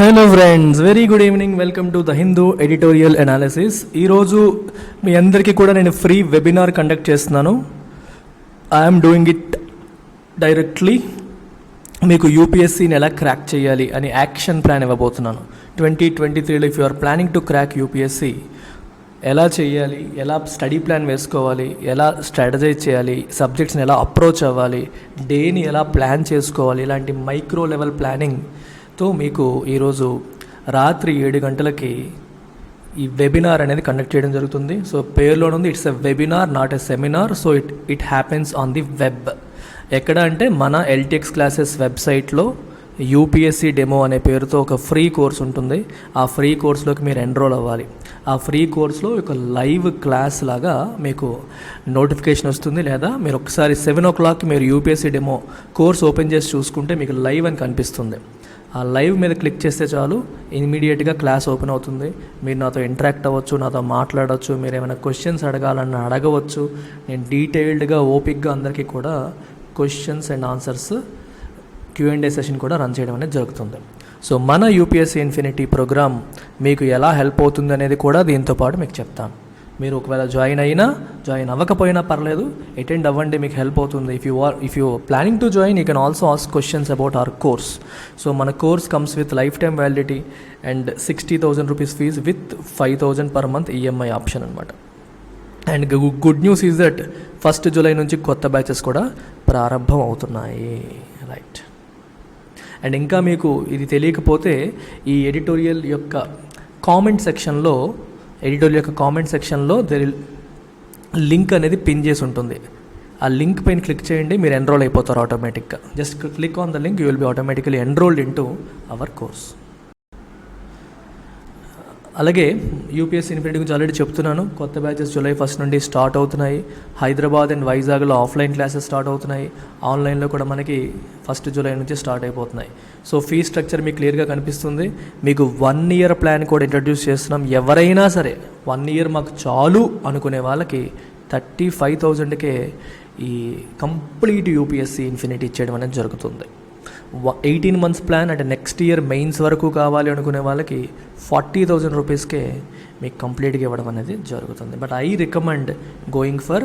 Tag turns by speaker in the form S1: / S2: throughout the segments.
S1: Hello friends, very good evening. Welcome to the Hindu editorial analysis. ఈరోజు మీ అందరికీ కూడా నేను ఫ్రీ వెబినార్ కండక్ట్ చేస్తున్నాను. I'm doing it directly. మీకు యూపీఎస్సీని ఎలా క్రాక్ చేయాలి అని యాక్షన్ ప్లాన్ ఇవ్వబోతున్నాను. 2023లో if you are planning to crack UPSC, ఎలా చేయాలి, ఎలా స్టడీ ప్లాన్ వేసుకోవాలి, ఎలా స్ట్రాటజైజ్ చేయాలి, సబ్జెక్ట్స్ని ఎలా అప్రోచ్ అవ్వాలి, డేని ఎలా ప్లాన్ చేసుకోవాలి, ఇలాంటి మైక్రో లెవెల్ ప్లానింగ్తో మీకు ఈరోజు రాత్రి 7 గంటలకి ఈ వెబినార్ అనేది కండక్ట్ చేయడం జరుగుతుంది. సో పేరులోనే ఉంది, it's a webinar not a seminar. So it happens on the web. ఎక్కడ అంటే మన ఎల్టీఎక్స్ క్లాసెస్ వెబ్సైట్లో యూపీఎస్సీ డెమో అనే పేరుతో ఒక ఫ్రీ కోర్స్ ఉంటుంది. ఆ ఫ్రీ కోర్స్లోకి మీరు ఎన్రోల్ అవ్వాలి. ఆ ఫ్రీ కోర్స్లో ఒక లైవ్ క్లాస్ లాగా మీకు నోటిఫికేషన్ వస్తుంది, లేదా మీరు ఒకసారి 7 o'clock మీరు యూపీఎస్సీ డెమో కోర్స్ ఓపెన్ చేసి చూసుకుంటే మీకు లైవ్ అని కనిపిస్తుంది. ఆ లైవ్ మీద క్లిక్ చేస్తే చాలు, ఇమీడియట్గా క్లాస్ ఓపెన్ అవుతుంది. మీరు నాతో ఇంటరాక్ట్ అవ్వచ్చు, నాతో మాట్లాడవచ్చు, మీరు ఏమైనా క్వశ్చన్స్ అడగాలన్నా అడగవచ్చు. నేను డీటెయిల్డ్గా ఓపిక్గా అందరికీ కూడా questions and answers Q&A session కూడా రన్ చేయడం అనేది జరుగుతుంది. సో మన యూపీఎస్సీ ఇన్ఫినిటీ ప్రోగ్రామ్ మీకు ఎలా హెల్ప్ అవుతుంది అనేది కూడా దీంతో పాటు మీకు చెప్తాను. మీరు ఒకవేళ జాయిన్ అవ్వకపోయినా పర్లేదు, అటెండ్ అవ్వండి, మీకు హెల్ప్ అవుతుంది. If you planning to join, you can also ask questions about our course. So మన course comes with life time validity and 60,000 rupees fee with 5,000 per month EMI option అనమాట. And good news is that 1st July నుంచి కొత్త batches కూడా ప్రారంభం అవుతున్నాయి. Right. And ఇంకా మీకు ఇది తెలియకపోతే ఈ ఎడిటోరియల్ యొక్క కామెంట్ సెక్షన్లో లింక్ అనేది పిన్ చేసి ఉంటుంది. ఆ లింక్ పైన క్లిక్ చేయండి, మీరు ఎన్రోల్ అయిపోతారు ఆటోమేటిక్గా. Just click on the link, you will be automatically enrolled in to our course. అలాగే యూపీఎస్సీ ఇన్ఫినిటీ గురించి ఆల్రెడీ చెప్తున్నాను. కొత్త బ్యాచెస్ July 1st నుండి స్టార్ట్ అవుతున్నాయి. హైదరాబాద్ అండ్ వైజాగ్లో ఆఫ్లైన్ క్లాసెస్ స్టార్ట్ అవుతున్నాయి. ఆన్లైన్లో కూడా మనకి 1st July నుంచి స్టార్ట్ అయిపోతున్నాయి. సో ఫీ స్ట్రక్చర్ మీకు క్లియర్గా కనిపిస్తుంది. మీకు 1 year ప్లాన్ కూడా ఇంట్రడ్యూస్ చేస్తున్నాం. ఎవరైనా సరే 1 year మాకు చాలు అనుకునే వాళ్ళకి 35,000కే ఈ కంప్లీట్ యూపీఎస్సీ ఇన్ఫినిటీ ఇచ్చేయడం అనేది జరుగుతుంది. 18 months ప్లాన్ అంటే నెక్స్ట్ ఇయర్ మెయిన్స్ వరకు కావాలి అనుకునే వాళ్ళకి 40,000 రూపీస్కే మీకు కంప్లీట్గా ఇవ్వడం అనేది జరుగుతుంది. But I recommend going for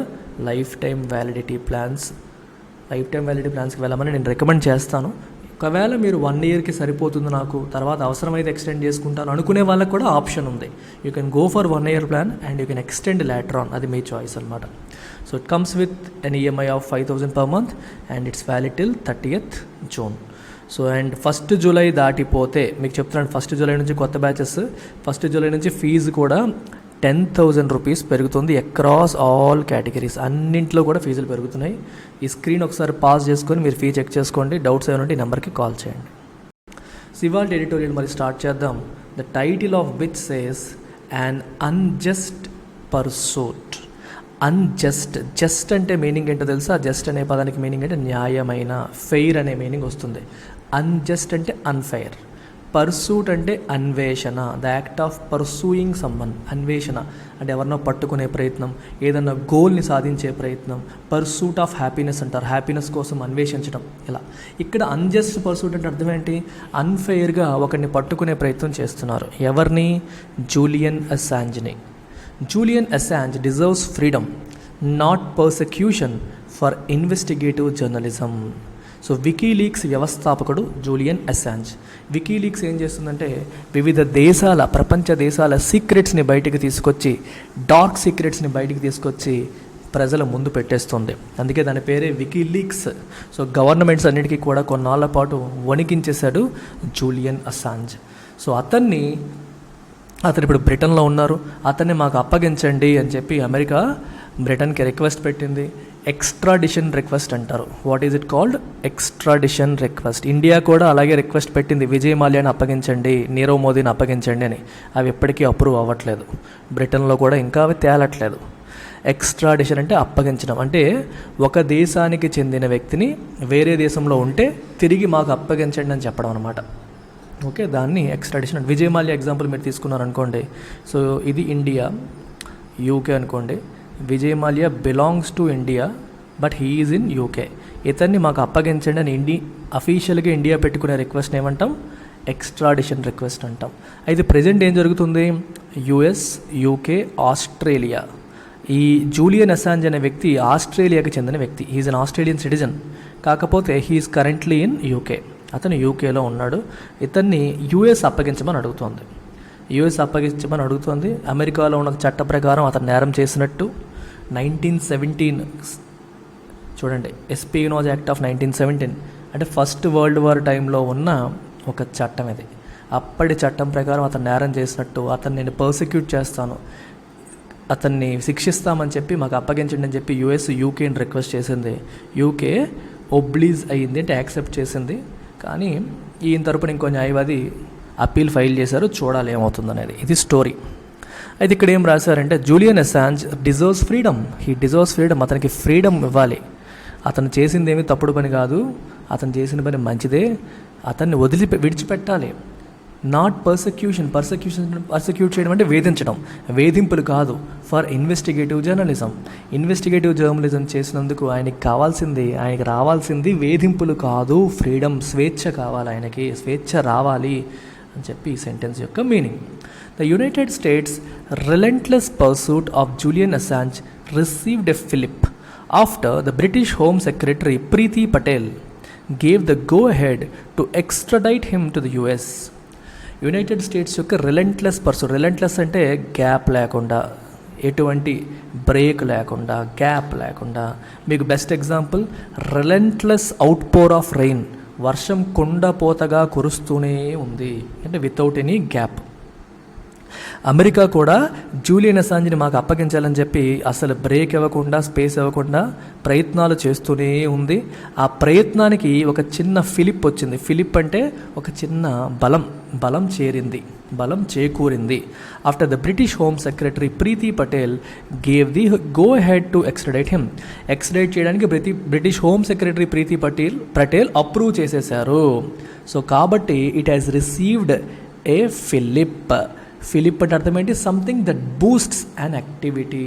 S1: life time validity ప్లాన్స్కి వెళ్ళమని నేను రికమెండ్ చేస్తాను. ఒకవేళ మీరు 1 yearకి సరిపోతుంది, నాకు తర్వాత అవసరమైతే ఎక్స్టెండ్ చేసుకుంటాను అనుకునే వాళ్ళకి కూడా ఆప్షన్ ఉంది. You can go for 1 year plan and you can extend later on. అది మీ చాయిస్ అనమాట. So it comes with an EMI of 5,000 per month and it's valid till 30th June. So and 1st July దాటిపోతే మీకు చెప్తున్నాను, 1st July నుంచి కొత్త batches, 1st July నుంచి fee కూడా 10,000 రూపీస్ పెరుగుతుంది అక్రాస్ ఆల్ కేటగిరీస్. అన్నింట్లో కూడా ఫీజులు పెరుగుతున్నాయి. ఈ స్క్రీన్ ఒకసారి పాస్ చేసుకొని మీరు ఫీ చెక్ చేసుకోండి. డౌట్స్ ఏమైనా ఉంటే ఈ నెంబర్కి కాల్ చేయండి. ఇవాల్టి ఎడిటోరియల్ మరి స్టార్ట్ చేద్దాం. The title of which says an unjust pursuit. Just అంటే మీనింగ్ ఏంటో తెలుసా? జస్ట్ అనే పదానికి మీనింగ్ అంటే న్యాయమైన, ఫెయిర్ అనే మీనింగ్ వస్తుంది. అన్జస్ట్ అంటే అన్ఫెయిర్. పర్సూట్ అంటే అన్వేషణ, the act of pursuing someone. అన్వేషణ అంటే ఎవరినో పట్టుకునే ప్రయత్నం, ఏదన్నా గోల్ని సాధించే ప్రయత్నం. పర్సూట్ ఆఫ్ హ్యాపీనెస్ అంటారు, హ్యాపీనెస్ కోసం అన్వేషించడం. ఇలా ఇక్కడ అన్జస్ట్ పర్సూట్ అంటే అర్థం ఏంటి? అన్ఫెయిర్గా ఒకరిని పట్టుకునే ప్రయత్నం చేస్తున్నారు. ఎవరిని? జూలియన్ అస్సాంజ్ని. Julian Assange deserves freedom, not persecution for investigative journalism. So WikiLeaks వ్యవస్థాపకుడు జూలియన్ అస్సాంజ్. వికీలీక్స్ ఏం చేస్తుందంటే వివిధ దేశాల, ప్రపంచ దేశాల సీక్రెట్స్ని బయటికి తీసుకొచ్చి, డార్క్ సీక్రెట్స్ని బయటికి తీసుకొచ్చి ప్రజల ముందు పెట్టేస్తుంది. అందుకే దాని పేరే వికీలీక్స్. సో గవర్నమెంట్స్ అన్నిటికీ కూడా కొన్నాళ్ళ పాటు వణికించేశాడు జూలియన్ అస్సాంజ్. సో అతను ఇప్పుడు బ్రిటన్లో ఉన్నారు. అతన్ని మాకు అప్పగించండి అని చెప్పి అమెరికా బ్రిటన్కి రిక్వెస్ట్ పెట్టింది. ఎక్స్ట్రాడిషన్ రిక్వెస్ట్ అంటారు. What is it called? Extradition request. India కూడా అలాగే రిక్వెస్ట్ పెట్టింది, విజయ్ మాల్యాని అప్పగించండి, నీరవ్ మోదీని అప్పగించండి అని. అవి ఎప్పటికీ అప్రూవ్ అవ్వట్లేదు. బ్రిటన్లో కూడా ఇంకా అవి తేలట్లేదు. ఎక్స్ట్రాడిషన్ అంటే అప్పగించడం, అంటే ఒక దేశానికి చెందిన వ్యక్తిని వేరే దేశంలో ఉంటే తిరిగి మాకు అప్పగించండి అని చెప్పడం అనమాట. ఓకే, దాన్ని ఎక్స్ట్రాడిషన్. విజయ్ మాల్యా ఎగ్జాంపుల్ మీరు తీసుకున్నారనుకోండి. సో ఇది ఇండియా, యూకే అనుకోండి. Vijay Mallya belongs to India but he is in UK. ఇతన్ని మాకు అప్పగించండి అని అఫీషియల్గా ఇండియా పెట్టుకునే రిక్వెస్ట్ ఏమంటాం? ఎక్స్ట్రాడిషన్ రిక్వెస్ట్ అంటాం. అయితే ప్రజెంట్ ఏం జరుగుతుంది, యుఎస్, యూకే, ఆస్ట్రేలియా. ఈ జూలియన్ అసాంజ్ అనే వ్యక్తి ఆస్ట్రేలియాకి చెందిన వ్యక్తి. హీఈస్ అన్ ఆస్ట్రేలియన్ సిటిజన్, కాకపోతే హీఈస్ కరెంట్లీ ఇన్ యూకే. అతను యూకేలో ఉన్నాడు. ఇతన్ని యుఎస్ అప్పగించమని అడుగుతోంది. అమెరికాలో ఉన్న చట్ట ప్రకారం అతను నేరం చేసినట్టు 1917 చూడండి, ఎస్పియోనేజ్ యాక్ట్ ఆఫ్ 1917 అంటే ఫస్ట్ వరల్డ్ వార్ టైంలో ఉన్న ఒక చట్టం ఇది. అప్పటి చట్టం ప్రకారం అతను నేరం చేసినట్టు, అతన్ని నేను పర్సిక్యూట్ చేస్తాను, అతన్ని శిక్షిస్తామని చెప్పి మాకు అప్పగించండి అని చెప్పి యుఎస్ యూకేని రిక్వెస్ట్ చేసింది. యూకే ఒబ్లీజ్ అయ్యింది, అంటే యాక్సెప్ట్ చేసింది. కానీ ఈయన తరపున ఇంకో న్యాయవాది అప్పీల్ ఫైల్ చేశారు. చూడాలి ఏమవుతుంది అనేది. ఇది స్టోరీ. అయితే ఇక్కడ ఏం రాశారంటే, జూలియన్ అసాంజ్ డిజర్వ్స్ ఫ్రీడమ్. అతనికి ఫ్రీడమ్ ఇవ్వాలి. అతను చేసింది ఏమీ తప్పుడు పని కాదు, అతను చేసిన పని మంచిదే, అతన్ని విడిచిపెట్టాలి. నాట్ పర్సెక్యూట్ చేయడం అంటే వేధించడం, వేధింపులు కాదు. ఫర్ ఇన్వెస్టిగేటివ్ జర్నలిజం చేసినందుకు ఆయనకి రావాల్సింది వేధింపులు కాదు, ఫ్రీడమ్, స్వేచ్ఛ కావాలి, ఆయనకి స్వేచ్ఛ రావాలి అని చెప్పి ఈ సెంటెన్స్ యొక్క meaning. The United States relentless pursuit of Julian Assange received a fillip after the British home secretary Priti Patel gave the go-ahead to extradite him to the US. United States యొక్క రిలెంట్లెస్ అంటే గ్యాప్ లేకుండా, ఎటువంటి break లేకుండా, gap లేకుండా. మీకు best example relentless outpour of rain. వర్షం కుండపోతగా కురుస్తూనే ఉంది, అంటే వితౌట్ ఎనీ గ్యాప్. అమెరికా కూడా జూలియన్ అసాంజ్ని మాకు అప్పగించాలని చెప్పి అసలు బ్రేక్ ఇవ్వకుండా, స్పేస్ ఇవ్వకుండా ప్రయత్నాలు చేస్తూనే ఉంది. ఆ ప్రయత్నానికి ఒక చిన్న ఫిలిప్ వచ్చింది. ఫిలిప్ అంటే ఒక చిన్న బలం చేకూరింది. After the British home secretary Priti Patel gave the go ahead to extradite him. Extradite చేయడానికి British home secretary Priti Patel approve చేసేశారు. సో కాబట్టి it has received a fillip అంటే అర్థం ఏంటి, something that boosts an activity.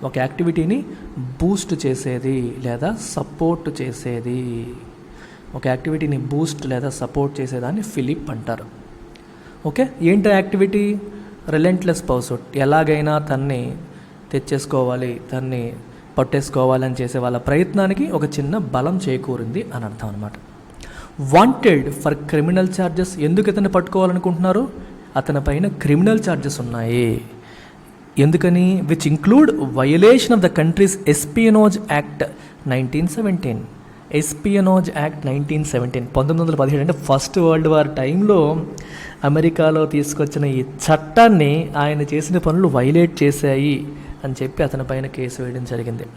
S1: ఒక యాక్టివిటీని బూస్ట్ చేసేది లేదా సపోర్ట్ చేసేది. ఒక యాక్టివిటీని బూస్ట్ లేదా సపోర్ట్ చేసేదాన్ని ఫిలిప్ అంటారు. ఓకే, ఏంటో యాక్టివిటీ? Relentless pursuit. ఎలాగైనా తన్ని తెచ్చేసుకోవాలి, తన్ని పట్టేసుకోవాలని చేసే వాళ్ళ ప్రయత్నానికి ఒక చిన్న బలం చేకూరింది అని అర్థం అనమాట. Wanted for criminal charges. ఎందుకు ఇతన్ని పట్టుకోవాలనుకుంటున్నారు? అతని పైన క్రిమినల్ ఛార్జెస్ ఉన్నాయి. ఎందుకని? Which include violation of the country's espionage act 1917. Espionage act 1917 అంటే ఫస్ట్ వరల్డ్ వార్ టైంలో అమెరికాలో తీసుకొచ్చిన ఈ చట్టాన్ని ఆయన చేసిన పనులు వైలేట్ చేశాయి అని చెప్పి అతని పైన కేసు వేయడం జరిగింది.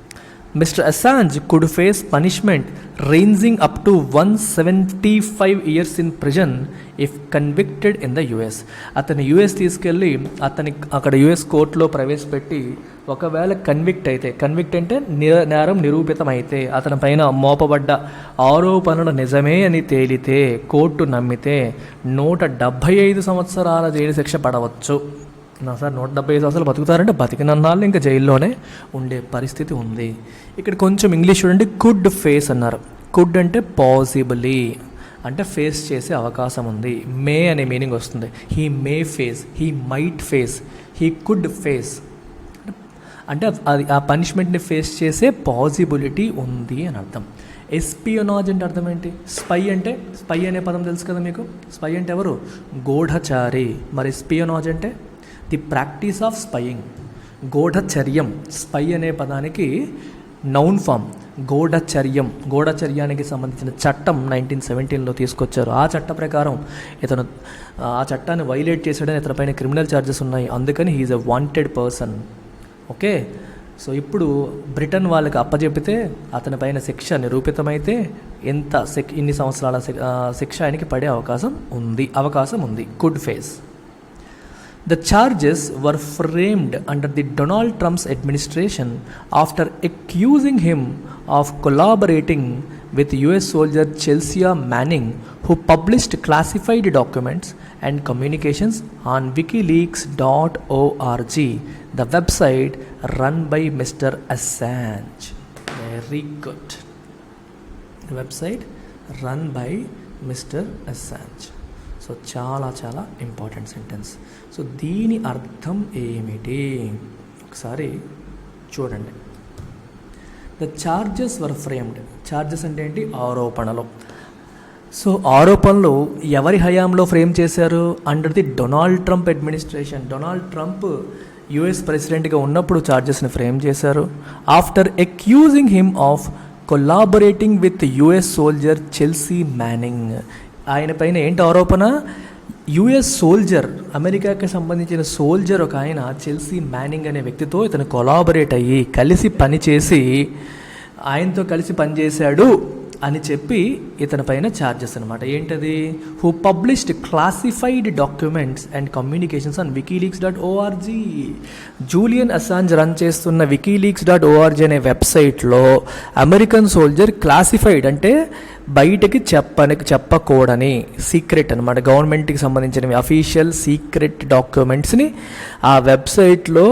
S1: Mister Assange could face punishment ranging up to 175 years in prison if convicted in the US. అతను యుఎస్ తీసుకెళ్ళి అక్కడ యుఎస్ కోర్టులో ప్రవేశపెట్టి ఒకవేళ కన్విక్ట్ అంటే నేరం నిరూపితమైతే, అతని పైన మోపబడ్డ ఆరోపణలు నిజమే అని తేలితే, కోర్టు నమ్మితే 175 సంవత్సరాల జైలు శిక్ష పడవచ్చు. సార్ 175 సంవత్సరాలు బతుకుతారంటే బతికినన్నాళ్ళు ఇంకా జైల్లోనే ఉండే పరిస్థితి ఉంది. ఇక్కడ కొంచెం ఇంగ్లీష్ చూడండి. కుడ్ ఫేస్ అన్నారు. కుడ్ అంటే పాసిబుల్లీ, అంటే ఫేస్ చేసే అవకాశం ఉంది. మే అనే మీనింగ్ వస్తుంది. He may face, he might face, he could face అంటే అది ఆ పనిష్మెంట్ని ఫేస్ చేసే పాసిబిలిటీ ఉంది అని అర్థం. ఎస్పియోనాజ్ అంటే అర్థం ఏంటి? స్పై అనే పదం తెలుసు కదా మీకు. స్పై అంటే ఎవరు? గూఢచారి. మరి ఎస్పియోనాజ్ అంటే ది ప్రాక్టీస్ ఆఫ్ స్పయింగ్, గూఢచర్యం. స్పై అనే పదానికి నౌన్ ఫామ్ గూఢచర్యానికి సంబంధించిన చట్టం 1917లో తీసుకొచ్చారు. ఆ చట్ట ప్రకారం ఇతను ఆ చట్టాన్ని వైలేట్ చేసాడని ఇతని పైన క్రిమినల్ ఛార్జెస్ ఉన్నాయి. అందుకని హీఈస్ ఎ వాంటెడ్ పర్సన్. ఓకే, సో ఇప్పుడు బ్రిటన్ వాళ్ళకి అప్పచెప్పితే అతని పైన శిక్ష నిరూపితమైతే ఇన్ని సంవత్సరాల శిక్ష ఆయనకి పడే అవకాశం ఉంది. Could face. The charges were framed under the Donald Trump's administration after accusing him of collaborating with US soldier Chelsea Manning, who published classified documents and communications on wikileaks.org, the website run by Mr. Assange. Very good. The website run by Mr. Assange. So so చాలా చాలా important sentence. So దీని అర్థం ఏమిటి ఒకసారి చూడండి. The charges were framed. Charges అంటే ఏంటి? ఆరోపణలు. సో ఆరోపణలు ఎవరి హయాంలో ఫ్రేమ్ చేశారు? Under the Donald Trump administration. Donald Trump US ప్రెసిడెంట్గా ఉన్నప్పుడు చార్జెస్ని ఫ్రేమ్ చేశారు. After accusing him of collaborating with US soldier Chelsea manning. ఆయన పైన ఏంటి ఆరోపణ? యుఎస్ సోల్జర్, అమెరికాకి సంబంధించిన సోల్జర్ ఒక ఆయన చెల్సీ మ్యానింగ్ అనే వ్యక్తితో ఇతను కొలాబరేట్ అయ్యి కలిసి పనిచేసి ఆయనతో కలిసి పనిచేశాడు అని చెప్పి ఇతని పైన ఛార్జెస్ అనమాట. ఏంటది? Who published classified documents and communications on wikileaks.org. Julian Assange run చేస్తున్న wikileaks.org అనే వెబ్సైట్లో అమెరికన్ సోల్జర్ క్లాసిఫైడ్ అంటే బయటకి చెప్పకూడని సీక్రెట్ అనమాట, గవర్నమెంట్కి సంబంధించినవి అఫీషియల్ సీక్రెట్ డాక్యుమెంట్స్ని ఆ వెబ్సైట్లో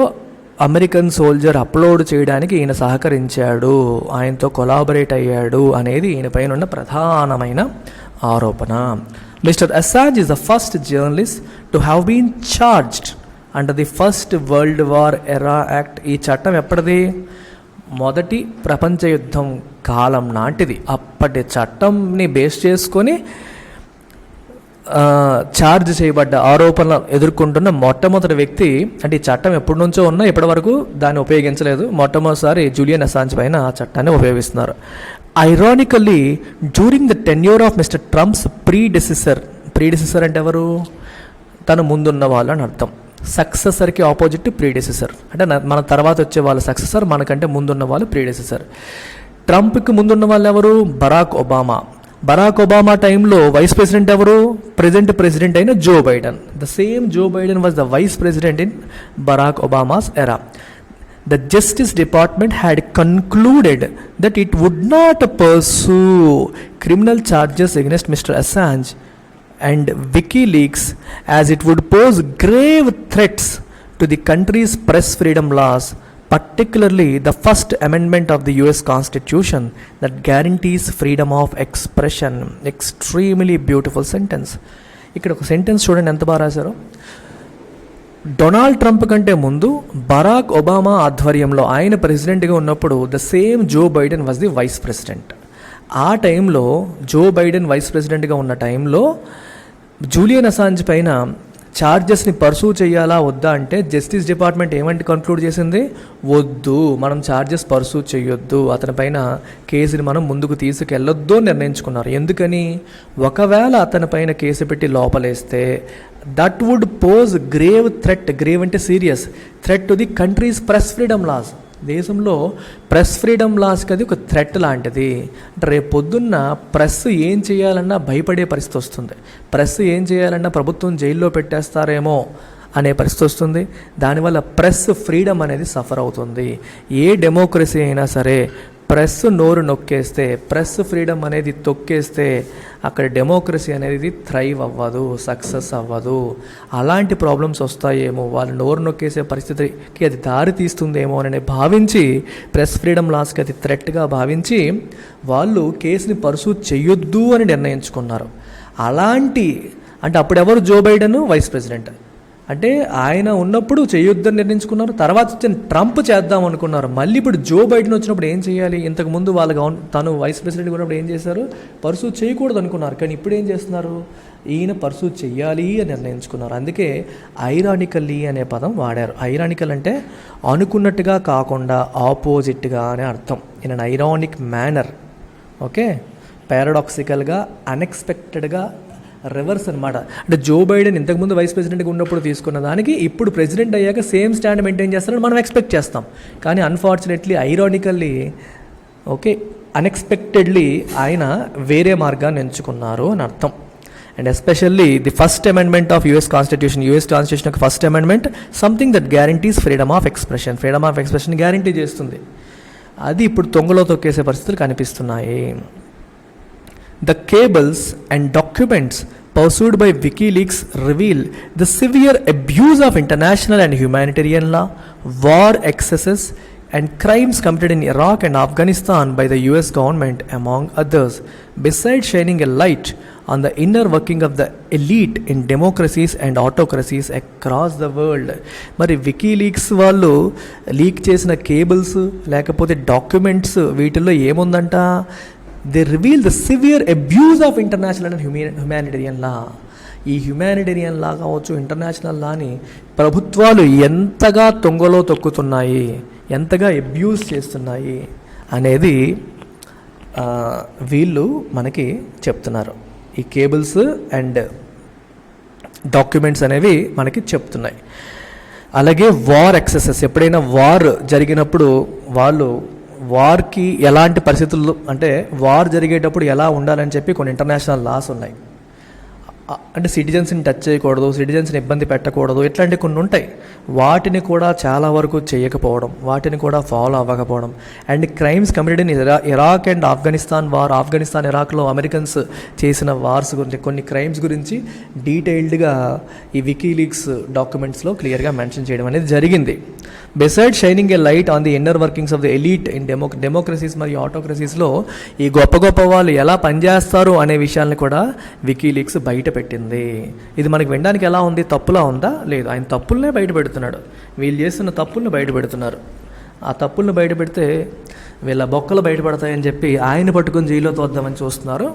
S1: అమెరికన్ సోల్జర్ అప్లోడ్ చేయడానికి ఈయన సహకరించాడు, ఆయనతో కొలాబరేట్ అయ్యాడు అనేది ఈయన పైన ఉన్న ప్రధానమైన ఆరోపణ. Mister Assange is the first journalist to have been charged under the first world war era act. ఈ చట్టం ఎప్పటిది? మొదటి ప్రపంచ యుద్ధం కాలం నాటిది. అప్పటి చట్టంని బేస్ చేసుకొని ఛార్జ్ చేయబడ్డ ఆరోపణలు ఎదుర్కొంటున్న మొట్టమొదటి వ్యక్తి. అంటే ఈ చట్టం ఎప్పటి నుంచో ఉన్నా ఇప్పటి వరకు దాన్ని ఉపయోగించలేదు. మొట్టమొదటిసారి జూలియన్ అసాంజ్ పైన ఆ చట్టాన్ని ఉపయోగిస్తున్నారు. Ironically during the tenure of mister Trump's predecessor అంటే ఎవరు? తను ముందున్న వాళ్ళు అని అర్థం. సక్సెసర్కి ఆపోజిట్ ప్రీడెసిసర్ అంటే మన తర్వాత వచ్చే వాళ్ళ సక్సెసర్, మనకంటే ముందున్న వాళ్ళు ప్రీడెసిసర్. ట్రంప్కి ముందున్న వాళ్ళు ఎవరు? బరాక్ ఒబామా టైంలో వైస్ ప్రెసిడెంట్ ఎవరు? ప్రెసిడెంట్ అయిన Joe Biden. The same Joe Biden was the vice president in Barack Obama's era. The justice department had concluded that it would not pursue criminal charges against mister Assange and WikiLeaks as it would pose grave threats to the country's press freedom laws, particularly the First Amendment of the US Constitution that guarantees freedom of expression. Extremely beautiful sentence. ఇక్కడ ఒక sentence చూడండి ఎంత బాగా రాశారో. Donald Trump కంటే ముందు Barack Obama ఆధ్వర్యంలో ఆయన ప్రెసిడెంట్గా ఉన్నప్పుడు the same Joe Biden was the vice president. ఆ టైంలో జో బైడెన్ వైస్ ప్రెసిడెంట్గా ఉన్న టైంలో జూలియన్ అసాంజ్ పైన ఛార్జెస్ని పర్సూ చేయాలా వద్దా అంటే జస్టిస్ డిపార్ట్మెంట్ ఏమంటే కన్క్లూడ్ చేసింది? వద్దు, మనం ఛార్జెస్ పర్సూ చేయొద్దు, అతని పైన కేసుని మనం ముందుకు తీసుకెళ్ళొద్దు అని నిర్ణయించుకున్నారు. ఎందుకని? ఒకవేళ అతని పైన కేసు పెట్టి లోపలేస్తే దట్ వుడ్ పోజ్ గ్రేవ్ అంటే serious threat to the country's press freedom laws. దేశంలో ప్రెస్ ఫ్రీడమ్ లాస్కి అది ఒక థ్రెట్ లాంటిది. అంటే రేపు పొద్దున్న ప్రెస్ ఏం చేయాలన్నా భయపడే పరిస్థితి వస్తుంది. ప్రెస్ ఏం చేయాలన్నా ప్రభుత్వం జైల్లో పెట్టేస్తారేమో అనే పరిస్థితి వస్తుంది. దానివల్ల ప్రెస్ ఫ్రీడమ్ అనేది సఫర్ అవుతుంది. ఏ డెమోక్రసీ అయినా సరే ప్రెస్ నోరు నొక్కేస్తే, ప్రెస్ ఫ్రీడమ్ అనేది తొక్కేస్తే అక్కడ డెమోక్రసీ అనేది థ్రైవ్ అవ్వదు, సక్సెస్ అవ్వదు. అలాంటి ప్రాబ్లమ్స్ వస్తాయేమో, వాళ్ళు నోరు నొక్కేసే పరిస్థితికి అది దారి తీస్తుందేమో అని భావించి ప్రెస్ ఫ్రీడమ్ లాస్కి అది థ్రెట్గా భావించి వాళ్ళు కేసుని పర్సూ చెయ్యొద్దు అని నిర్ణయించుకున్నారు. అంటే అప్పుడు ఎవరు? Joe Biden vice president. అంటే ఆయన ఉన్నప్పుడు చేయొద్దని నిర్ణయించుకున్నారు. తర్వాత వచ్చిన ట్రంప్ చేద్దాం అనుకున్నారు. మళ్ళీ ఇప్పుడు జో బైడెన్ వచ్చినప్పుడు ఏం చేయాలి? ఇంతకుముందు తను వైస్ ప్రెసిడెంట్ ఉన్నప్పుడు ఏం చేశారు? పర్సూ చేయకూడదు అనుకున్నారు. కానీ ఇప్పుడు ఏం చేస్తున్నారు? ఈయన పర్సూ చెయ్యాలి అని నిర్ణయించుకున్నారు. అందుకే ఐరానికల్లీ అనే పదం వాడారు. ఐరానికల్ అంటే అనుకున్నట్టుగా కాకుండా ఆపోజిట్గా అనే అర్థం. In an ironic manner. Okay, పారాడాక్సికల్గా, అన్ఎక్స్పెక్టెడ్గా రివర్స్ అనమాట. అంటే జో బైడెన్ ఇంతకుముందు వైస్ ప్రెసిడెంట్గా ఉన్నప్పుడు తీసుకున్న దానికి ఇప్పుడు ప్రెసిడెంట్ అయ్యాక సేమ్ స్టాండ్ మెయింటైన్ చేస్తారని మనం ఎక్స్పెక్ట్ చేస్తాం. కానీ అన్ఫార్చునేట్లీ ఐరానికల్లీ అన్ఎక్స్పెక్టెడ్లీ ఆయన వేరే మార్గాన్ని ఎంచుకున్నారు అని అర్థం. And especially the first amendment of US constitution యొక్క first amendment something that guarantees freedom of expression guarantee చేస్తుంది. అది ఇప్పుడు తొంగలో తొక్కేసే పరిస్థితులు కనిపిస్తున్నాయి. The cables and documents pursued by WikiLeaks reveal the severe abuse of international and humanitarian law, war excesses, and crimes committed in Iraq and Afghanistan by the US government, among others, besides shining a light on the inner working of the elite in democracies and autocracies across the world. మరి WikiLeaks వాళ్ళు leak చేసిన cables లేకపోతే documents వీటిల్లో ఏముందంట, they reveal the severe abuse of international and humanitarian law. ఈ humanitarian లా కావచ్చు, international లాని ప్రభుత్వాలు ఎంతగా తొంగలో తొక్కుతున్నాయి, ఎంతగా అబ్యూజ్ చేస్తున్నాయి అనేది వీళ్ళు మనకి చెప్తున్నారు. ఈ కేబుల్స్ అండ్ డాక్యుమెంట్స్ అనేవి మనకి చెప్తున్నాయి. అలాగే వార్ ఎక్సెసెస్, ఎప్పుడైనా వార్ జరిగినప్పుడు వాళ్ళు వార్కి ఎలాంటి పరిస్థితుల్లో, అంటే వార్ జరిగేటప్పుడు ఎలా ఉండాలని చెప్పి కొన్ని ఇంటర్నేషనల్ లాస్ ఉన్నాయి. అంటే సిటిజన్స్ని టచ్ చేయకూడదు, సిటిజన్స్ని ఇబ్బంది పెట్టకూడదు, ఇట్లాంటివి కొన్ని ఉంటాయి. వాటిని కూడా చాలా వరకు చేయకపోవడం, వాటిని కూడా ఫాలో అవ్వకపోవడం. And crimes committed in Iraq and Afghanistan war, Afghanistan ఇరాక్లో అమెరికన్స్ చేసిన వార్స్ గురించి, కొన్ని క్రైమ్స్ గురించి డీటెయిల్డ్గా ఈ వికీలీక్స్ డాక్యుమెంట్స్లో క్లియర్గా మెన్షన్ చేయడం అనేది జరిగింది. Beside shining A light on the inner workings of the elite in democracies మరియు ఆటోక్రసీస్లో ఈ గొప్ప గొప్ప వాళ్ళు ఎలా పనిచేస్తారు అనే విషయాన్ని కూడా వికీలీక్స్ బయట పెట్టింది. ఇది మనకి వినడానికి ఎలా ఉంది, తప్పులా ఉందా? లేదు, ఆయన తప్పులనే బయట పెడుతున్నాడు. వీళ్ళు చేస్తున్న తప్పులను బయట పెడుతున్నారు. ఆ తప్పులను బయట పెడితే వీళ్ళ బొక్కలు బయటపడతాయని చెప్పి ఆయన పట్టుకొని జైల్లో తోద్దామని చూస్తున్నారు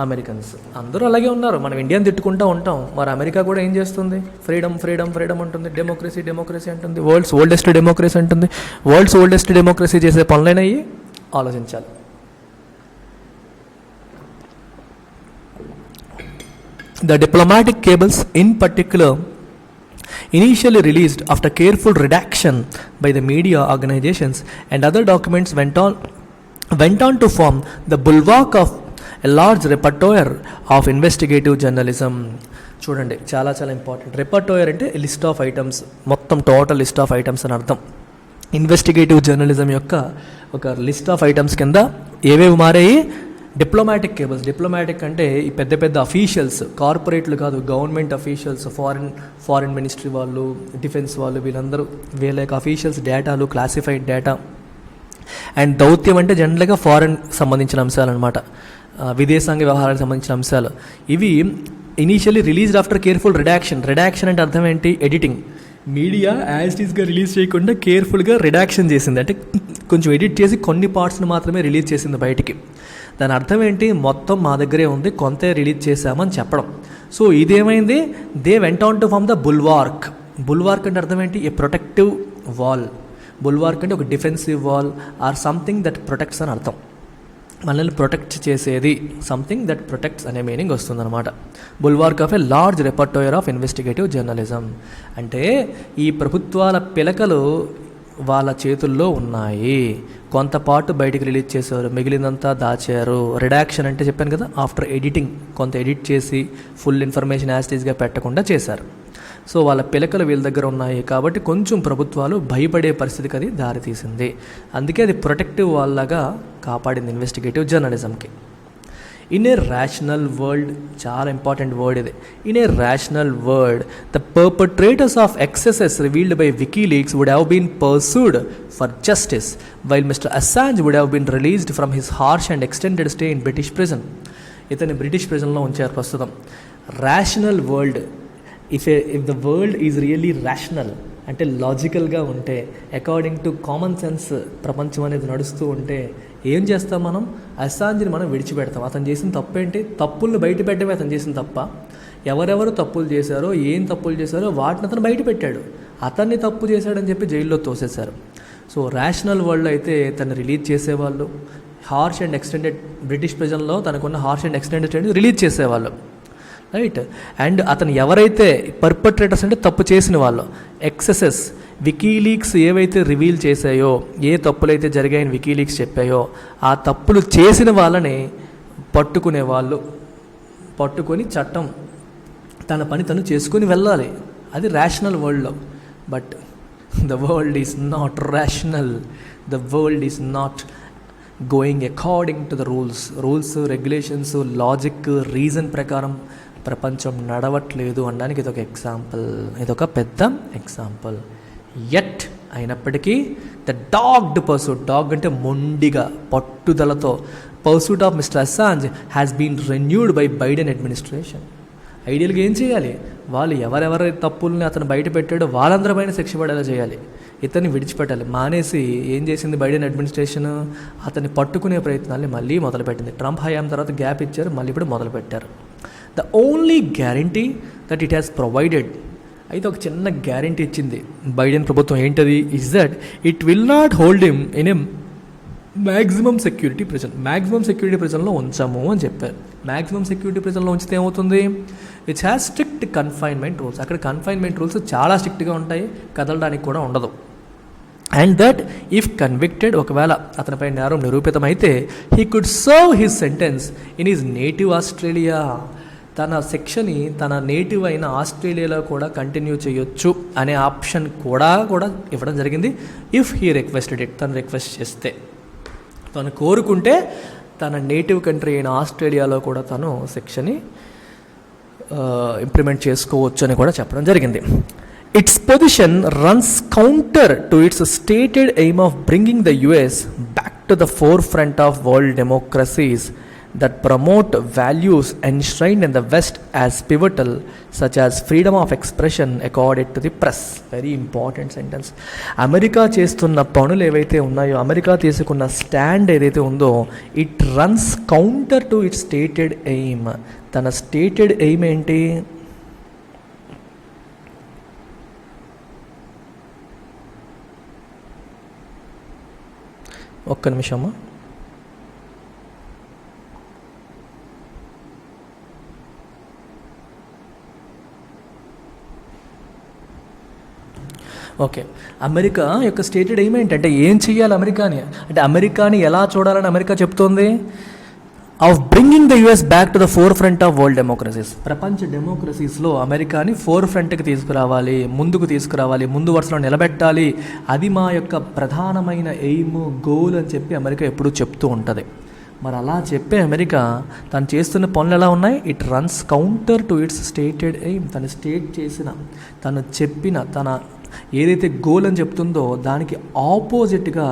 S1: అమెరికన్స్. అందరూ అలాగే ఉన్నారు. మనం ఇండియాని తిట్టుకుంటూ ఉంటాం, మరి అమెరికా కూడా ఏం చేస్తుంది? ఫ్రీడమ్ ఫ్రీడమ్ ఫ్రీడమ్ అంటుంది, డెమోక్రసీ డెమోక్రసీ అంటుంది, వరల్డ్స్ ఓల్డెస్ట్ డెమోక్రసీ అంటుంది. వరల్డ్స్ ఓల్డెస్ట్ డెమోక్రసీ చేసే పనులైనవి ఆలోచించాలి. The diplomatic cables in particular, initially released after careful redaction by the media organizations and other documents, went on to form the bulwark of a large repertoire of investigative journalism. చూడండి, చాలా చాలా important. రెపర్టోయర్ అంటే list of items, మొత్తం total list of items అని అర్థం. Investigative journalism యొక్క ఒక list of items కింద ఏవేవి మారాయి? Diplomatic cables. డిప్లొమాటిక్ అంటే ఈ పెద్ద పెద్ద అఫీషియల్స్, కార్పొరేట్లు కాదు, గవర్నమెంట్ అఫీషియల్స్, ఫారిన్ మినిస్ట్రీ వాళ్ళు, డిఫెన్స్ వాళ్ళు, వీళ్ళందరూ వీళ్ళ యొక్క అఫీషియల్స్ డేటాలు, క్లాసిఫైడ్ డేటా. అండ్ దౌత్యం అంటే జనరల్గా ఫారిన్ సంబంధించిన అంశాలు అనమాట, విదేశాంగ వ్యవహారాలకు సంబంధించిన అంశాలు. ఇవి initially released after careful redaction. Redaction అంటే అర్థం ఏంటి? ఎడిటింగ్. మీడియా యాజ్ ఇట్ ఈస్గా రిలీజ్ చేయకుండా కేర్ఫుల్గా రిడాక్షన్ చేసింది, అంటే కొంచెం ఎడిట్ చేసి కొన్ని పార్ట్స్ని మాత్రమే రిలీజ్ చేసింది బయటికి. దాని అర్థం ఏంటి? మొత్తం మా దగ్గరే ఉంది, కొంతే రిలీజ్ చేశామని చెప్పడం. సో ఇదేమైంది? They went on to form the bulwark. Bulwark అంటే అర్థం ఏంటి? A protective wall. బుల్వార్క్ అంటే ఒక defensive wall or something that protects అని అర్థం. మనల్ని ప్రొటెక్ట్ చేసేది, సంథింగ్ దట్ ప్రొటెక్ట్స్ అనే మీనింగ్ వస్తుందన్నమాట. Bulwark of a large repertoire of investigative journalism అంటే ఈ ప్రభుత్వాల పిలకలు వాళ్ళ చేతుల్లో ఉన్నాయి. కొంతపాటు బయటికి రిలీజ్ చేశారు, మిగిలినంతా దాచారు. రిడాక్షన్ అంటే చెప్పాను కదా, ఆఫ్టర్ ఎడిటింగ్ కొంత ఎడిట్ చేసి ఫుల్ ఇన్ఫర్మేషన్ యాస్టీస్గా పెట్టకుండా చేశారు. సో వాళ్ళ పిలకలు వీళ్ళ దగ్గర ఉన్నాయి కాబట్టి కొంచెం ప్రభుత్వాలు భయపడే పరిస్థితికి అది దారితీసింది. అందుకే అది ప్రొటెక్టివ్ వాళ్ళగా కాపాడింది ఇన్వెస్టిగేటివ్ జర్నలిజంకి. ఇన్ ఏ రేషనల్ వరల్డ్, చాలా ఇంపార్టెంట్ వర్డ్ ఇది. In a rational world the perpetrators of excesses revealed by WikiLeaks would have been pursued for justice while mister Assange would have been released from his harsh and extended stay in British prison. ఇతన్ని British ప్రిజన్లో ఉంచారు ప్రస్తుతం. Rational world, if the world is really rational అంటే లాజికల్గా ఉంటే, according to common sense ప్రపంచం అనేది నడుస్తూ ఉంటే ఏం చేస్తాం మనం? అస్సాంజ్ని మనం విడిచిపెడతాం. అతను చేసిన తప్పు ఏంటి? తప్పులను బయట పెట్టడమే అతను చేసిన తప్ప. ఎవరెవరు తప్పులు చేశారో, ఏం తప్పులు చేశారో వాటిని అతను బయట పెట్టాడు. అతన్ని తప్పు చేశాడని చెప్పి జైల్లో తోసేశారు. సో రేషనల్ వరల్డ్లో అయితే తను రిలీజ్ చేసేవాళ్ళు. హార్ష్ అండ్ ఎక్స్టెండెడ్ బ్రిటిష్ ప్రిజన్లో తనకున్న హార్ష్ అండ్ ఎక్స్టెండెడ్ రిలీజ్ చేసేవాళ్ళు, రైట్. అండ్ అతను ఎవరైతే పర్పట్రేటర్స్ అంటే తప్పు చేసిన వాళ్ళు, ఎక్సెసెస్ వికీలీక్స్ ఏవైతే రివీల్ చేశాయో, ఏ తప్పులైతే జరిగాయని వికీలీక్స్ చెప్పాయో ఆ తప్పులు చేసిన వాళ్ళని పట్టుకునే వాళ్ళు, పట్టుకొని చట్టం తన పని తను చేసుకుని వెళ్ళాలి. అది రేషనల్ వరల్డ్లో. But the world is not rational. The world is not going according to the rules regulations, logic, reason ప్రకారం ప్రపంచం నడవట్లేదు అనడానికి ఇదొక ఎగ్జాంపుల్. ఇదొక పెద్ద ఎగ్జాంపుల్. యట్ అయినప్పటికీ ద డాగ్డ్ పర్సూట్, డాగ్ అంటే మొండిగా పట్టుదలతో, pursuit of mister Assange has been renewed by Biden administration. ఐడియల్గా ఏం చేయాలి, వాళ్ళు ఎవరెవరి తప్పుల్ని అతను బయట పెట్టాడో వాళ్ళందరిపైన శిక్ష పడేలా చేయాలి, ఇతన్ని విడిచిపెట్టాలి. మానేసి ఏం చేసింది బైడెన్ అడ్మినిస్ట్రేషన్, అతన్ని పట్టుకునే ప్రయత్నాల్ని మళ్ళీ మొదలుపెట్టింది. ట్రంప్ హయాం తర్వాత గ్యాప్ ఇచ్చారు, మళ్ళీ ఇప్పుడు మొదలుపెట్టారు. The only guarantee that it has provided, అయితే ఒక చిన్న గ్యారంటీ ఇచ్చింది బైడెన్ ప్రభుత్వం, ఏంటది, is that it will not hold him in a maximum security prison. Maximum security ప్రిజన్లో ఉంచాము అని చెప్పారు. మ్యాక్సిమం సెక్యూరిటీ ప్రిజన్లో ఉంచితే ఏమవుతుంది, it's has strict confinement rules. అక్కడ కన్ఫైన్మెంట్ రూల్స్ చాలా స్ట్రిక్ట్గా ఉంటాయి, కదలడానికి కూడా ఉండదు. అండ్ దట్ ఇఫ్ కన్విక్టెడ్, ఒకవేళ అతనిపై నేరం నిరూపితమైతే, he could serve his sentence in his native Australia. తన శిక్షని తన నేటివ్ అయిన ఆస్ట్రేలియాలో కూడా కంటిన్యూ చేయొచ్చు అనే ఆప్షన్ కూడా ఇవ్వడం జరిగింది. ఇఫ్ హీ రిక్వెస్టెడ్ ఇట్, తను రిక్వెస్ట్ చేస్తే, తను కోరుకుంటే తన నేటివ్ కంట్రీ అయిన ఆస్ట్రేలియాలో కూడా తను శిక్షని ఇంప్లిమెంట్ చేసుకోవచ్చు అని కూడా చెప్పడం జరిగింది. It's position runs counter to it's stated aim of bringing the US back to the four front of world democracies that promote values enshrined in the West as pivotal, such as freedom of expression accorded to the press. Very important sentence. America చేస్తున్న పనులు ఏవైతే ఉన్నాయో, America తీసుకున్న stand ఏదైతే ఉందో, it runs counter to it's stated aim. తన stated aim ఏంటి, ఒక్క నిమిషమ్మా. ఓకే, అమెరికా యొక్క స్టేటెడ్ ఎయిమ్ ఏంటంటే ఏం చెయ్యాలి అమెరికాని, అంటే అమెరికాని ఎలా చూడాలని అమెరికా చెప్తోంది, of bringing the US back to the four front of world democracies. ప్రపంచ డెమోక్రసీస్లో అమెరికాని ఫోర్ ఫ్రంట్కి తీసుకురావాలి, ముందుకు తీసుకురావాలి, ముందు వరుసలో నిలబెట్టాలి, అది మా యొక్క ప్రధానమైన ఎయిమ్, గోల్ అని చెప్పి అమెరికా ఎప్పుడూ చెప్తూ ఉంటుంది. మరి అలా చెప్పే అమెరికా తను చేస్తున్న పనులు ఎలా ఉన్నాయి, it runs counter to it's stated aim. తను స్టేట్ చేసిన, తను చెప్పిన, తన ఏదైతే గోల్ అని చెప్తుందో దానికి ఆపోజిట్గా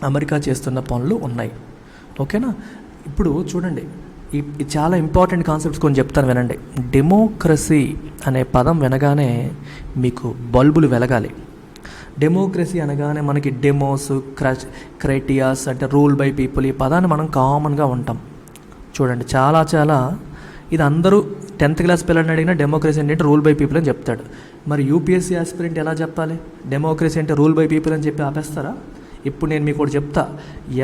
S1: అమెరికా చేస్తున్న పనులు ఉన్నాయి. ఓకేనా, ఇప్పుడు చూడండి, ఈ చాలా ఇంపార్టెంట్ కాన్సెప్ట్స్ కొన్ని చెప్తాను వినండి. డెమోక్రసీ అనే పదం వినగానే మీకు బల్బులు వెలగాలి. డెమోక్రసీ అనగానే మనకి డెమోస్, క్రైటీరియాస్ అంటే రూల్ బై పీపుల్, ఈ పదాన్ని మనం కామన్గా ఉంటాం. చూడండి, చాలా ఇది అందరూ 10th క్లాస్ పిల్లల్ని అడిగినా డెమోక్రసీ అంటే రూల్ బై పీపుల్ అని చెప్తాడు. మరి యూపీఎస్సీ ఆస్పిరెంట్ ఎలా చెప్పాలి డెమోక్రసీ అంటే రూల్ బై పీపుల్ అని చెప్పి ఆపేస్తారా? ఇప్పుడు నేను మీకు ఒకటి చెప్తా,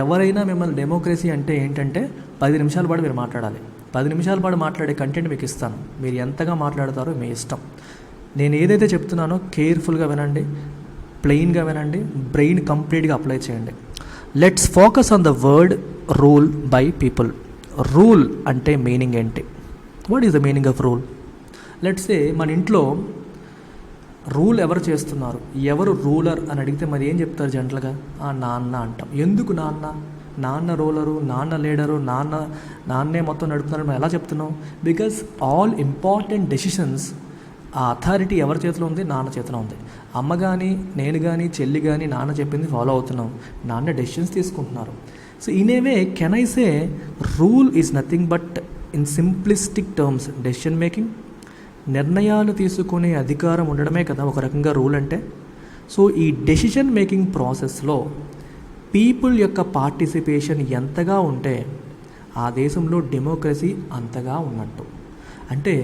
S1: ఎవరైనా మిమ్మల్ని డెమోక్రసీ అంటే ఏంటంటే 10 నిమిషాల పాటు మీరు మాట్లాడాలి. 10 నిమిషాల పాటు మాట్లాడే కంటెంట్ మీకు ఇస్తాను, మీరు ఎంతగా మాట్లాడతారో మీ ఇష్టం. నేను ఏదైతే చెప్తున్నానో కేర్ఫుల్గా వినండి, ప్లెయిన్గా వినండి, బ్రెయిన్ కంప్లీట్గా అప్లై చేయండి. Let's focus on the word rule by people. Rule అంటే మీనింగ్ ఏంటి? What is the meaning of rule? Let's say మన ఇంట్లో రూల్ ఎవరు చేస్తున్నారు, ఎవరు రూలర్ అని అడిగితే మరి ఏం చెప్తారు జనరల్గా? నాన్న అంటాం. ఎందుకు నాన్న? నాన్న రూలరు, నాన్న లీడరు, నాన్నే మొత్తం నడుపుతున్నారు, మనం ఎలా చెప్తున్నాం? బికాజ్ ఆల్ ఇంపార్టెంట్ డెసిషన్స్, ఆ అథారిటీ ఎవరి చేతిలో ఉంది? నాన్న చేతిలో ఉంది. అమ్మ కానీ, నేను కానీ, చెల్లి కానీ నాన్న చెప్పింది ఫాలో అవుతున్నాం, నాన్న డెసిషన్స్ తీసుకుంటున్నారు. So in a way can I say rule is nothing but in simplistic terms decision making, నిర్ణయాలు తీసుకునే అధికారం ఉండడమే కదా ఒక రకంగా రూల్ అంటే. సో ఈ డెసిషన్ మేకింగ్ ప్రాసెస్లో పీపుల్ యొక్క పార్టిసిపేషన్ ఎంతగా ఉంటే ఆ దేశంలో డెమోక్రసీ అంతగా ఉన్నట్టు. అంటే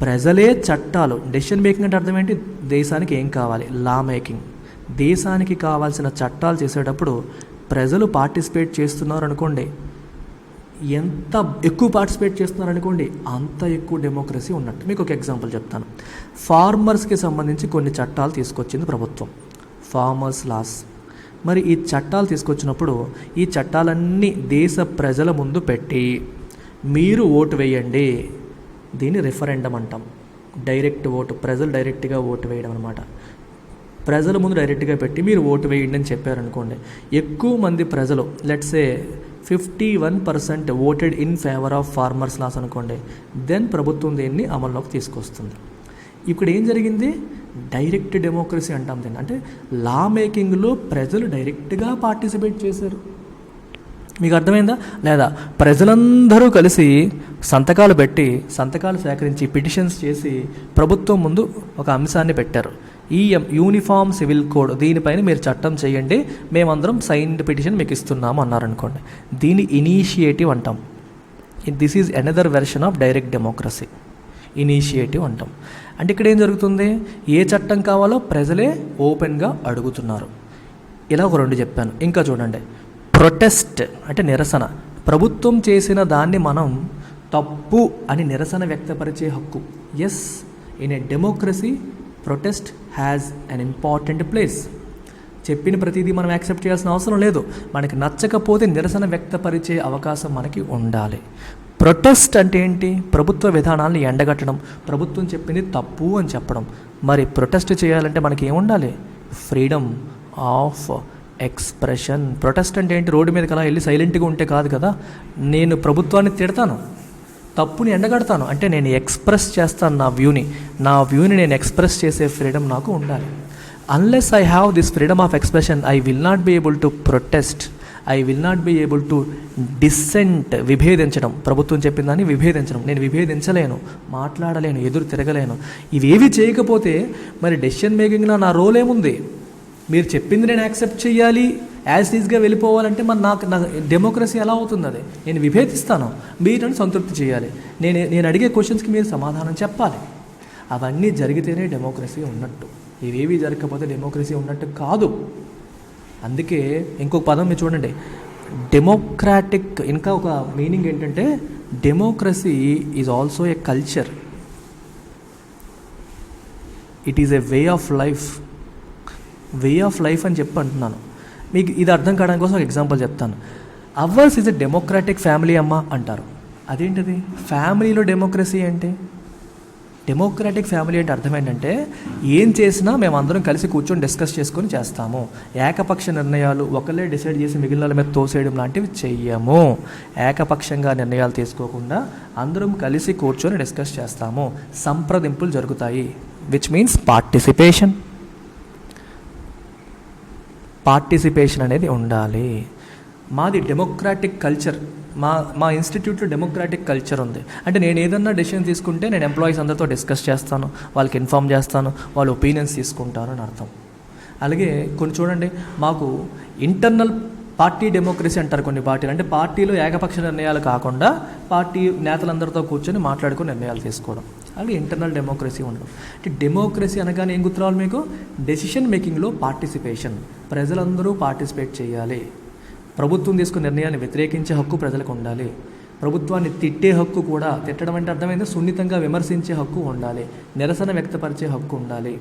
S1: ప్రజలే చట్టాలు, డెసిషన్ మేకింగ్ అంటే అర్థం ఏంటి? దేశానికి ఏం కావాలి, లా మేకింగ్. దేశానికి కావాల్సిన చట్టాలు చేసేటప్పుడు ప్రజలు పార్టిసిపేట్ చేస్తున్నారు అనుకోండి, ఎంత ఎక్కువ పార్టిసిపేట్ చేస్తున్నారు అనుకోండి, అంత ఎక్కువ డెమోక్రసీ ఉన్నట్టు. మీకు ఒక ఎగ్జాంపుల్ చెప్తాను. ఫార్మర్స్కి సంబంధించి కొన్ని చట్టాలు తీసుకొచ్చింది ప్రభుత్వం, ఫార్మర్స్ లాస్. మరి ఈ చట్టాలు తీసుకొచ్చినప్పుడు ఈ చట్టాలన్నీ దేశ ప్రజల ముందు పెట్టి మీరు ఓటు వేయండి, దీన్ని రిఫరెండం అంటాం. డైరెక్ట్ ఓటు, ప్రజలు డైరెక్ట్గా ఓటు వేయడం అనమాట. ప్రజల ముందు డైరెక్ట్గా పెట్టి మీరు ఓటు వేయండి అని చెప్పారనుకోండి, ఎక్కువ మంది ప్రజలు, let's say 51% voted in favour of farmers laws అనుకోండి, దెన్ ప్రభుత్వం దీన్ని అమల్లోకి తీసుకొస్తుంది. ఇక్కడ ఏం జరిగింది? డైరెక్ట్ డెమోక్రసీ అంటాం దీన్ని. అంటే లా మేకింగ్లో ప్రజలు డైరెక్ట్గా పార్టిసిపేట్ చేశారు. మీకు అర్థమైందా లేదా? ప్రజలందరూ కలిసి సంతకాలు పెట్టి, సంతకాలు సేకరించి, పిటిషన్స్ చేసి ప్రభుత్వం ముందు ఒక అంశాన్ని పెట్టారు. ఈ యూనిఫామ్ సివిల్ కోడ్, దీనిపైన మీరు చట్టం చేయండి, మేమందరం సైన్డ్ పిటిషన్ మీకు ఇస్తున్నాము అన్నారనుకోండి. దీన్ని ఇనీషియేటివ్ అంటాం. This is another version of direct democracy, initiative అంటాం. అంటే ఇక్కడ ఏం జరుగుతుంది? ఏ చట్టం కావాలో ప్రజలే ఓపెన్గా అడుగుతున్నారు. ఇలా ఒక 2 చెప్పాను. ఇంకా చూడండి, ప్రొటెస్ట్ అంటే నిరసన. ప్రభుత్వం చేసిన దాన్ని మనం తప్పు అని నిరసన వ్యక్తపరిచే హక్కు. Yes, in a democracy protest has an important place. చెప్పిన ప్రతిదీ మనం యాక్సెప్ట్ చేయాల్సిన అవసరం లేదు. మనకి నచ్చకపోతే నిరసన వ్యక్తపరిచే అవకాశం మనకి ఉండాలి. ప్రొటెస్ట్ అంటే ఏంటి? ప్రభుత్వ విధానాలను ఎండగట్టడం, ప్రభుత్వం చెప్పింది తప్పు అని చెప్పడం. మరి ప్రొటెస్ట్ చేయాలంటే మనకి ఏముండాలి? Freedom of expression. ప్రొటెస్ట్ అంటే ఏంటి? రోడ్డు మీదకి అలా వెళ్ళి సైలెంట్గా ఉంటే కాదు కదా. నేను ప్రభుత్వాన్ని తిడతాను, తప్పుని ఎండగడతాను, అంటే నేను ఎక్స్ప్రెస్ చేస్తాను నా వ్యూని నేను ఎక్స్ప్రెస్ చేసే ఫ్రీడమ్ నాకు ఉండాలి. Unless I have this freedom of expression, I will not be able to protest, I will not be able to dissent. విభేదించడం, ప్రభుత్వం చెప్పిన దాన్ని విభేదించడం. నేను విభేదించలేను, మాట్లాడలేను, ఎదురు తిరగలేను. ఇవేవి చేయకపోతే మరి డెసిషన్ మేకింగ్లో నా రోల్ ఏముంది? మీరు చెప్పింది నేను యాక్సెప్ట్ చేయాలి, యాజ్ ఈజ్గా వెళ్ళిపోవాలంటే మరి నా డెమోక్రసీ ఎలా అవుతుంది? అది నేను విభేదిస్తాను, మీరు నన్ను సంతృప్తి చేయాలి, నేను అడిగే క్వశ్చన్స్కి మీరు సమాధానం చెప్పాలి. అవన్నీ జరిగితేనే డెమోక్రసీ ఉన్నట్టు. ఇవేవి జరగకపోతే డెమోక్రసీ ఉన్నట్టు కాదు. అందుకే ఇంకొక పదం మీరు చూడండి, డెమోక్రాటిక్. ఇంకా ఒక మీనింగ్ ఏంటంటే democracy is also a culture, it is a way of life. Way of life అని చెప్పి అంటున్నాను. మీకు ఇది అర్థం కావడానికి కోసం ఒక ఎగ్జాంపుల్ చెప్తాను. Hours is a democratic family అమ్మ అంటారు. అదేంటిది? ఫ్యామిలీలో డెమోక్రసీ ఏంటి? డెమోక్రాటిక్ ఫ్యామిలీ అంటే అర్థం ఏంటంటే ఏం చేసినా మేము అందరం కలిసి కూర్చొని డిస్కస్ చేసుకొని చేస్తాము. ఏకపక్ష నిర్ణయాలు ఒకళ్ళే డిసైడ్ చేసి మిగిలిన వాళ్ళ మీద తోసేయడం లాంటివి చెయ్యము. ఏకపక్షంగా నిర్ణయాలు తీసుకోకుండా అందరం కలిసి కూర్చొని డిస్కస్ చేస్తాము. సంప్రదింపులు జరుగుతాయి, విచ్ మీన్స్ పార్టిసిపేషన్ అనేది ఉండాలి. మాది డెమోక్రాటిక్ కల్చర్. మా ఇన్స్టిట్యూట్లో డెమోక్రాటిక్ కల్చర్ ఉంది. అంటే నేను ఏదన్నా డెసిషన్ తీసుకుంటే నేను ఎంప్లాయీస్ అందరితో డిస్కస్ చేస్తాను, వాళ్ళకి ఇన్ఫామ్ చేస్తాను, వాళ్ళ ఒపీనియన్స్ తీసుకుంటాను అని అర్థం. అలాగే కొన్ని చూడండి, మాకు ఇంటర్నల్ పార్టీ డెమోక్రసీ అంటారు కొన్ని పార్టీలు. అంటే పార్టీలో ఏకపక్ష నిర్ణయాలు కాకుండా పార్టీ నేతలందరితో కూర్చొని మాట్లాడుకుని నిర్ణయాలు తీసుకోవడం, అలాగే ఇంటర్నల్ డెమోక్రసీ ఉండడం. అంటే డెమోక్రసీ అనగానే ఏం గుర్తురావాలి మీకు? డెసిషన్ మేకింగ్లో పార్టిసిపేషన్. ప్రజలందరూ పార్టిసిపేట్ చేయాలి. ప్రభుత్వం తీసుకున్న నిర్ణయాన్ని వ్యతిరేకించే హక్కు ప్రజలకు ఉండాలి. ప్రభుత్వాన్ని తిట్టే హక్కు కూడా, తిట్టడం అంటే అర్థమైంది సున్నితంగా విమర్శించే హక్కు ఉండాలి. నిరసన వ్యక్తపరిచే హక్కు ఉండాలి.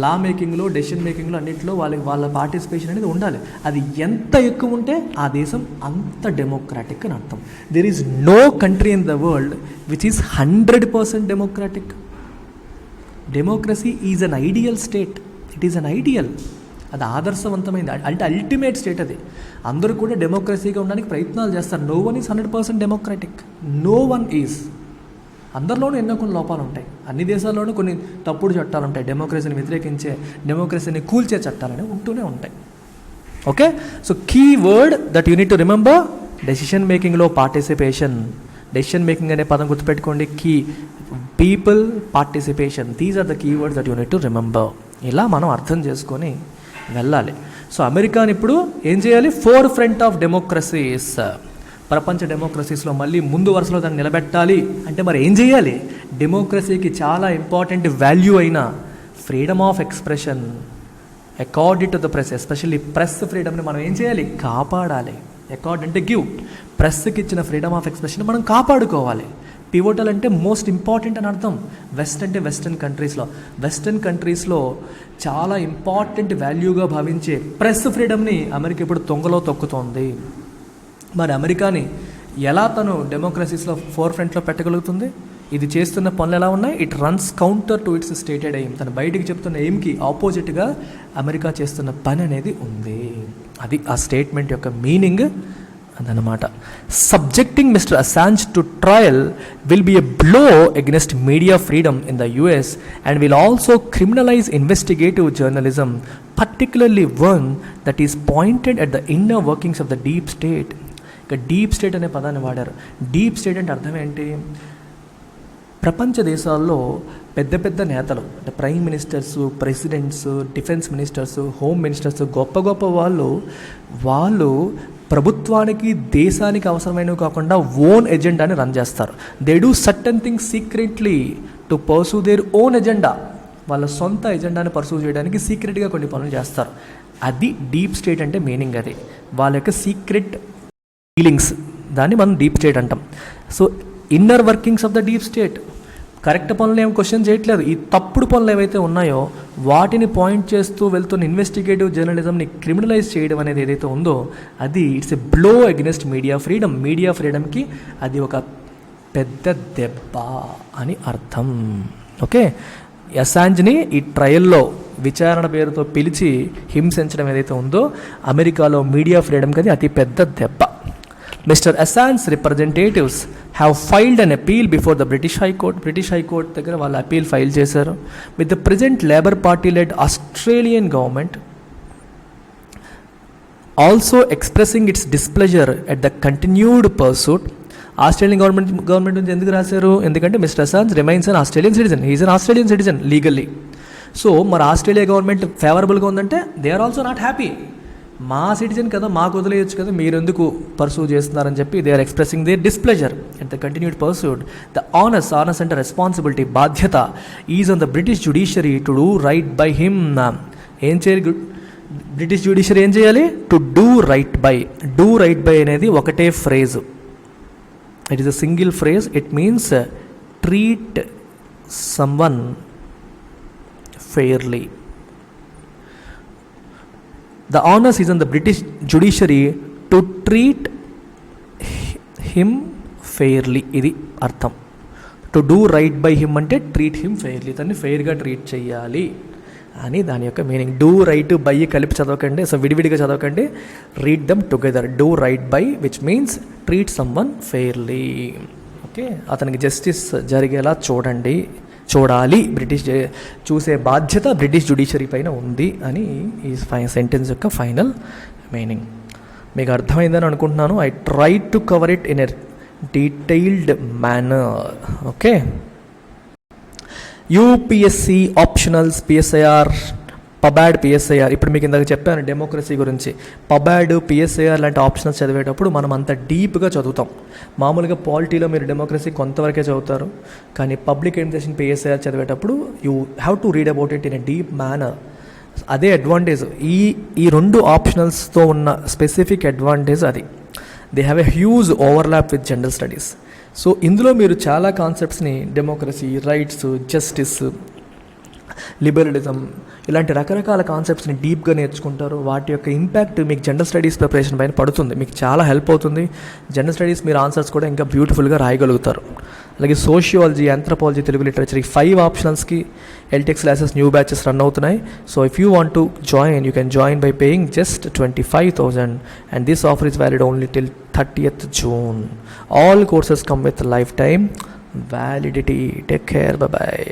S1: లా మేకింగ్లో, డెసిషన్ మేకింగ్లో అన్నింటిలో వాళ్ళ పార్టిసిపేషన్ అనేది ఉండాలి. అది ఎంత ఎక్కువ ఉంటే ఆ దేశం అంత డెమోక్రాటిక్ అని అర్థం. There is no country in the world which is 100% democratic. Democracy is an ideal state. It is an ideal. అది ఆదర్శవంతమైంది, అంటే అల్టిమేట్ స్టేట్ అది. అందరూ కూడా డెమోక్రసీగా ఉండడానికి ప్రయత్నాలు చేస్తారు. No one is 100% democratic. No one is. అందరిలోనూ ఎన్నో కొన్ని లోపాలు ఉంటాయి. అన్ని దేశాల్లోనూ కొన్ని తప్పుడు చట్టాలు ఉంటాయి. డెమోక్రసీని వ్యతిరేకించే, డెమోక్రసీని కూల్చే చట్టాలని ఉంటూనే ఉంటాయి. Okay, so key word that you need to remember, decision మేకింగ్లో పార్టిసిపేషన్. డెసిషన్ మేకింగ్ అనే పదం గుర్తుపెట్టుకోండి. Key people, participation, these are the key words that you need to remember. ఇలా మనం అర్థం చేసుకొని వెళ్ళాలి. సో అమెరికాని ఇప్పుడు ఏం చేయాలి? ఫోర్ ఫ్రంట్ ఆఫ్ డెమోక్రసీస్, ప్రపంచ డెమోక్రసీస్లో మళ్ళీ ముందు వరుసలో దాన్ని నిలబెట్టాలి అంటే మరి ఏం చేయాలి? డెమోక్రసీకి చాలా ఇంపార్టెంట్ వాల్యూ అయిన freedom of expression according to the press, especially press ఫ్రీడమ్ని మనం ఏం చేయాలి? కాపాడాలి. అకార్డ్ అంటే గివ్. ప్రెస్కి ఇచ్చిన ఫ్రీడమ్ ఆఫ్ ఎక్స్ప్రెషన్ మనం కాపాడుకోవాలి. పివోటల్ అంటే మోస్ట్ ఇంపార్టెంట్ అని అర్థం. వెస్ట్ అంటే వెస్టర్న్ కంట్రీస్లో చాలా ఇంపార్టెంట్ వాల్యూగా భావించే ప్రెస్ ఫ్రీడమ్ని అమెరికా ఇప్పుడు తొంగలో తొక్కుతోంది. మరి అమెరికాని ఎలా తను డెమోక్రసీస్లో ఫోర్ ఫ్రంట్లో పెట్టగలుగుతుంది? ఇది చేస్తున్న పనులు ఎలా ఉన్నాయి? It runs counter to it's stated aim. తను బయటికి చెప్తున్న ఎయిమ్కి ఆపోజిట్గా అమెరికా చేస్తున్న పని అనేది ఉంది. అది ఆ స్టేట్మెంట్ యొక్క మీనింగ్. అదనమాట. Subjecting mister Assange to trial will be a blow against media freedom in the US and will also criminalise investigative journalism, particularly one that is pointed at the inner workings of the deep state. ఇక deep state అనే పదాన్ని వాడారు. Deep state అంటే అర్థం ఏంటి? ప్రపంచ దేశాల్లో పెద్ద పెద్ద నేతలు అంటే prime ministers, presidents, defence ministers, home ministers, గొప్ప గొప్ప వాళ్ళు ప్రభుత్వానికి దేశానికి అవసరమైనవి కాకుండా ఓన్ ఎజెండాని రన్ చేస్తారు. They do certain things secretly to pursue their own agenda. వాళ్ళ సొంత ఎజెండాని పర్సూ చేయడానికి సీక్రెట్గా కొన్ని పనులు చేస్తారు. అది డీప్ స్టేట్ అంటే మీనింగ్. అది వాళ్ళ యొక్క సీక్రెట్ డీలింగ్స్, దాన్ని మనం డీప్ స్టేట్ అంటాం. So inner workings of the deep state. Correct పనులు ఏం క్వశ్చన్ చేయట్లేదు. ఈ తప్పుడు పనులు ఏవైతే ఉన్నాయో వాటిని పాయింట్ చేస్తూ వెళ్తున్న ఇన్వెస్టిగేటివ్ జర్నలిజంని క్రిమినలైజ్ చేయడం అనేది ఏదైతే ఉందో అది it's a blow against media freedom. Media ఫ్రీడమ్కి అది ఒక పెద్ద దెబ్బ అని అర్థం. ఓకే, అసాంజ్ని ఈ ట్రయల్లో విచారణ పేరుతో పిలిచి హింసించడం ఏదైతే ఉందో అమెరికాలో మీడియా ఫ్రీడమ్కి అది అతి పెద్ద దెబ్బ. Mr. Assange's representatives have filed an appeal before the British High Court. British High Court దగ్గర వాళ్ళు అపీల్ ఫైల్ చేశారు. With the present Labour Party-led Australian government also expressing its displeasure at the continued pursuit. Australian government నుంచి ఎందుకు రాశారు? ఎందుకంటే mister Assange remains an Australian citizen. He's an Australian citizen legally. So మరి Australia government ఫేవరబుల్గా ఉందంటే they are also not happy. మా citizen కదా, మాకు వదిలేయచ్చు కదా, మీరు ఎందుకు పర్సూ చేస్తున్నారని చెప్పి they are expressing their displeasure at the continued pursuit. The onus అంటే రెస్పాన్సిబిలిటీ, బాధ్యత is on the British judiciary to do right by him. ఏం చేయాలి బ్రిటిష్ జ్యుడిషియరీ? ఏం చేయాలి? To do right by. Do right by అనేది ఒకటే phrase. It is a single phrase. It means treat someone fairly. The onus is on the British judiciary to treat him fairly. ఇది అర్థం. To do right by him అంటే treat him fairly, తన్ని ఫెయిర్గా treat చేయాలి అని దాని యొక్క meaning. Do right by కలిపి చదవకండి, సో విడివిడిగా చదవకండి. Read them together. Do right by which means treat someone fairly. Okay, అతనికి జస్టిస్ జరిగేలా చూడాలి. చూసే బాధ్యత బ్రిటిష్ జ్యుడిషియరీ పైన ఉంది అని ఈ సెంటెన్స్ యొక్క ఫైనల్ మీనింగ్. మీకు అర్థమైందని అనుకుంటున్నాను. I try to cover it in a detailed manner. Okay, UPSC optionals, PSIR, PubAd, PSIR. ఇప్పుడు మీకు ఇందాక చెప్పాను డెమోక్రసీ గురించి. పబాడ్, పిఎస్ఐఆర్ లాంటి ఆప్షనల్స్ చదివేటప్పుడు మనం అంత డీప్గా చదువుతాం. మామూలుగా పాలిటీలో మీరు డెమోక్రసీ కొంతవరకే చదువుతారు, కానీ పబ్లిక్ ఎడ్యుకేషన్ పిఎస్ఐఆర్ చదివేటప్పుడు you have to read about it in a deep manner. అదే అడ్వాంటేజ్. ఈ రెండు ఆప్షనల్స్తో ఉన్న స్పెసిఫిక్ అడ్వాంటేజ్ అది. They have a huge overlap with general studies. So ఇందులో మీరు చాలా కాన్సెప్ట్స్ని, డెమోక్రసీ, రైట్స్, జస్టిస్, లిబరలిజం, ఇలాంటి రకరకాల కాన్సెప్ట్స్ని డీప్గా నేర్చుకుంటారు. వాటి యొక్క ఇంపాక్ట్ మీకు జనరల్ స్టడీస్ ప్రిపరేషన్ పైన పడుతుంది. మీకు చాలా హెల్ప్ అవుతుంది. జనరల్ స్టడీస్ మీరు ఆన్సర్స్ కూడా ఇంకా బ్యూటిఫుల్గా రాయగలుగుతారు. అలాగే సోషియాలజీ, ఆంథ్రపాలజీ, తెలుగు లిటరేచర్, ఈ 5 ఆప్షనల్స్కి ఎల్టెక్స్ క్లాసెస్, న్యూ బ్యాచెస్ రన్ అవుతున్నాయి. So if you want to join, you can join by paying just 25,000 and this offer is valid only till 30th June. All courses come with lifetime validity. Take care. Bye bye.